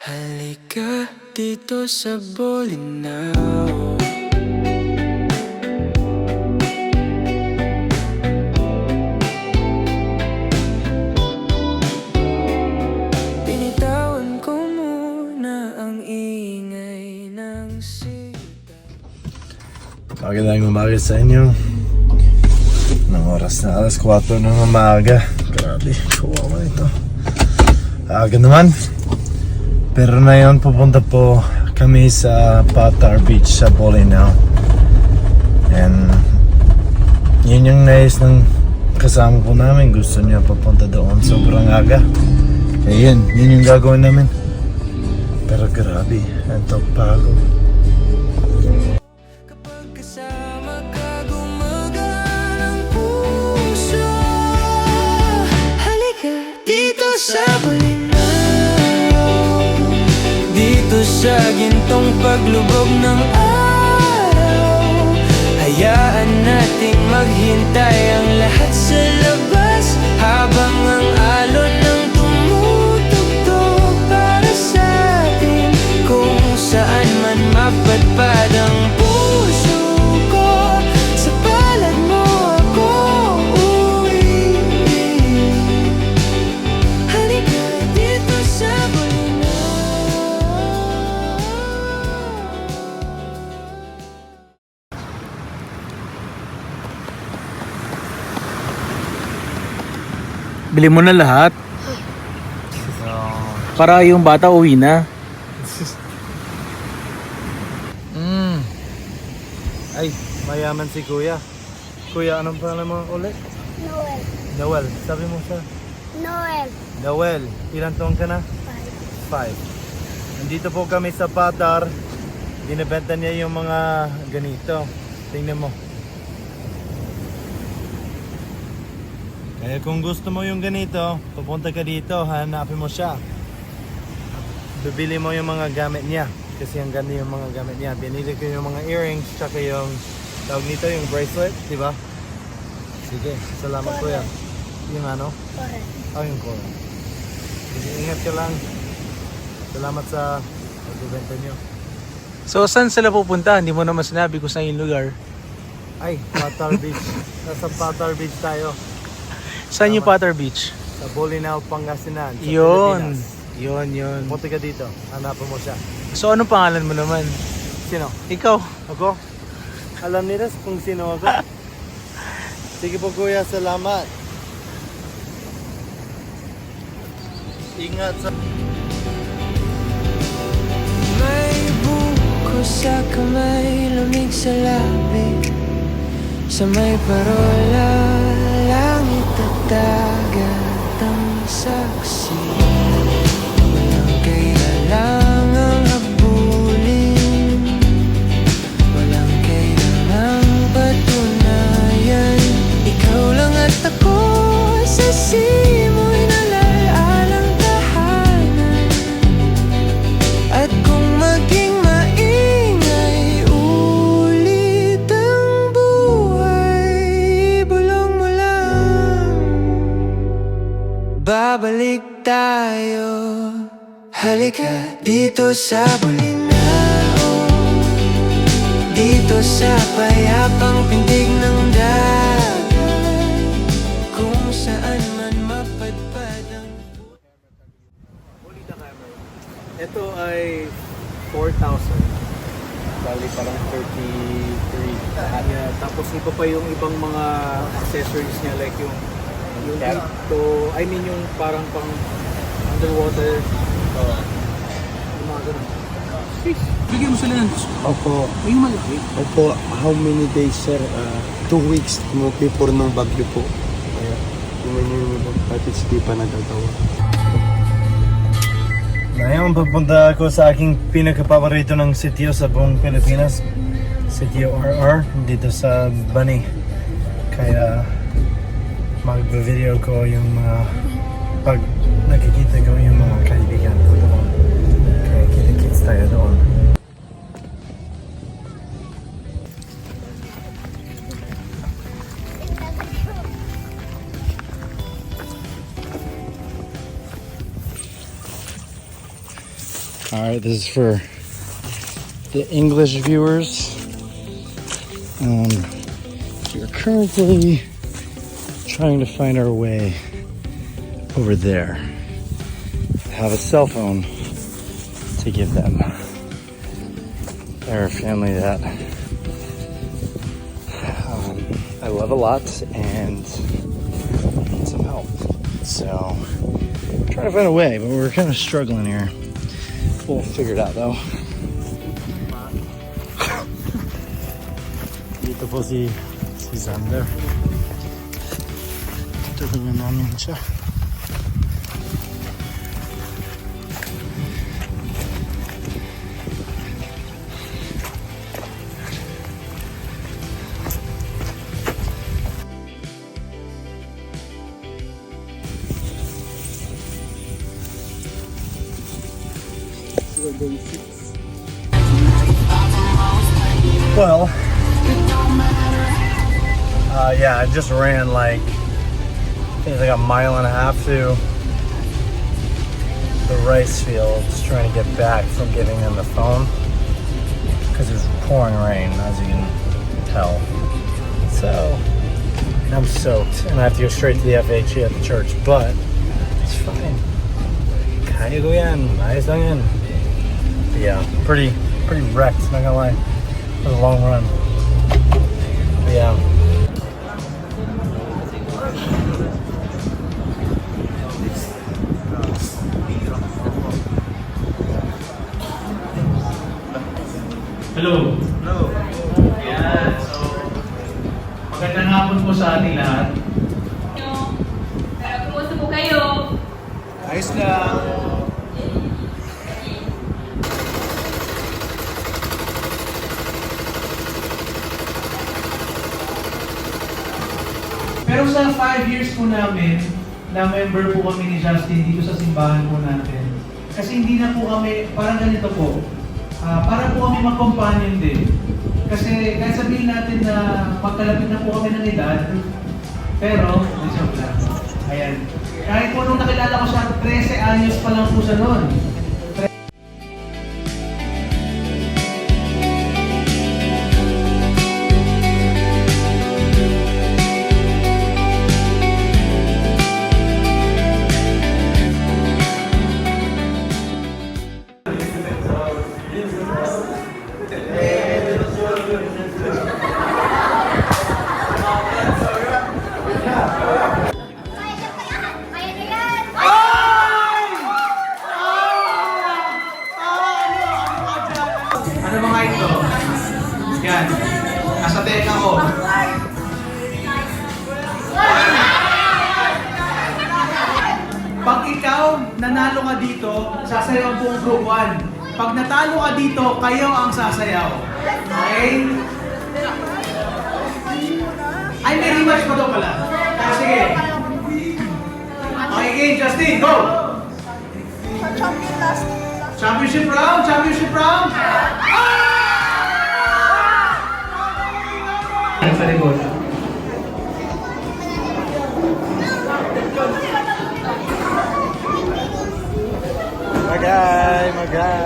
Halika dito sa Bolinao. Binitawan ko muna ang ingay ng siyudad. Magandang umaga sa inyo. Nang oras na alas 4 ng umaga. Grabe, kawawa ito. Aga naman. Pero na yun, pupunta po kami sa Patar Beach sa Bolinao. And yun yung nais ng kasama po namin. Gusto niya papunta doon sobrang aga. Kaya yun yung gagawin namin. Pero grabe, ito pagod. Kapag kasama ka, gumagaan ang puso. Halika dito sa Bolinao. Dito sa gintong paglubog ng araw, hayaan nating maghintay ang lahat sa labas, habang ang alon ng tumutugtog para sa atin. Kung saan man mapadpad ang puso ko, sa palad mo ako uuwi. Halika dito sa Bolinao. Bili mo na lahat. Para yung bata uwi na. Ay, mayaman si Kuya. Kuya, anong pangalan mo ulit? Noel. Noel. Sabi mo siya. Noel. Noel, ilan taon ka na? 5. Nandito po kami sa Patar. Binibenta niya yung mga ganito. Tingnan mo. Kaya kung gusto mo yung ganito, pupunta ka dito, hanapin mo siya. Bibili mo yung mga gamit niya. Kasi ang ganda yung mga gamit niya. Binili ko yung mga earrings, tsaka yung tawag nito, yung bracelet, di ba? Sige, salamat Kuya. Yung ano? Correct. Oh, yung core. Sige, ingat ka lang. Salamat sa pagbibenta niyo. So saan sila pupunta? Hindi mo naman sinabi kung saan yung lugar. Ay, Patar Beach. Nasa Patar Beach tayo. Saan yung Patar Beach? Sa Bolinao, Pangasinan. Sa Yun. Pilipinas. Yun. Punta ka dito. Hanapin mo siya. So anong pangalan mo naman? Sino? Ikaw. Ako? Alam nila kung sino ako. Sige po Kuya, salamat. Ingat sa... May buko sa kamay, lamig sa labi. Sa may parola, langit at dagat ang saksi. Walang kailangang habulin, walang kailangang patunayan. Ikaw lang at ako sa simoy na lalalang tahanan. At kung maging maingay ulit ang buhay, bulong mo lang, babalik tayo. Halika dito sa Bolinao, dito sa payapang pintig ng dagat, kung saan man mapadpad ang... Ito ay 4,000. Bali parang 33 lahat. Yeah, tapos iba pa yung ibang mga accessories niya like yung dito, I mean yung parang pang underwater. Yung mga ganun. Bigyan mo sila ng Opo, yung malaki. opo, how many days sir? 2 weeks mo before ng bagyo po. Kaya, yung package di pa nagagawa. Ngayon pupunta ako sa aking pinakapaborito ng sitio sa buong Pilipinas. Sitio RR, dito sa Bani. Kaya mag-video ko yung mga pag nakikita ko yung mga kaibigan ko doon. Kaya kita-kits tayo doon. All right, this is for the English viewers. We're currently trying to find our way over there. I have a cell phone to give them. They're a family that I love a lot and need some help. So, trying to find a way, but we're kind of struggling here. We'll figure it out though. Dito po si Xander. Tutulungan namin siya. Well, yeah, I just ran like, I think it's like a mile and a half to the rice fields trying to get back from giving them the phone because it was pouring rain, as you can tell. So, I'm soaked and I have to go straight to the FHE at the church, but it's fine. Kaya ko yan, ayos lang yan. But yeah, pretty wrecked, not gonna lie. It was a long run. But yeah. Hello. Hello. Ayan, so magandang hapon po sa ating lahat. Kumusta po kayo? Ayos lang. Pero sa 5 years po namin, na member po kami ni Justin dito sa simbahan po natin. Kasi hindi na po kami, parang ganito po, para po kami mag-companion din. Kasi kahit sabihin natin na magkalapit na po kami ng edad, pero, joke lang. Ayan. Kahit po nung nakilala ko siya, 13 anyos pa lang po siya noon. Ano mga ito? Yan. Nasa teka ko. Pag ikaw nanalo ka dito, sasayaw ang buong group 1. Pag natalo ka dito, kayo ang sasayaw. Okay? Ay, may rematch pa daw pala. Kaya sige. Okay, game, Justin, go! Championship round! Championship round! Sa likod. Magay! Okay.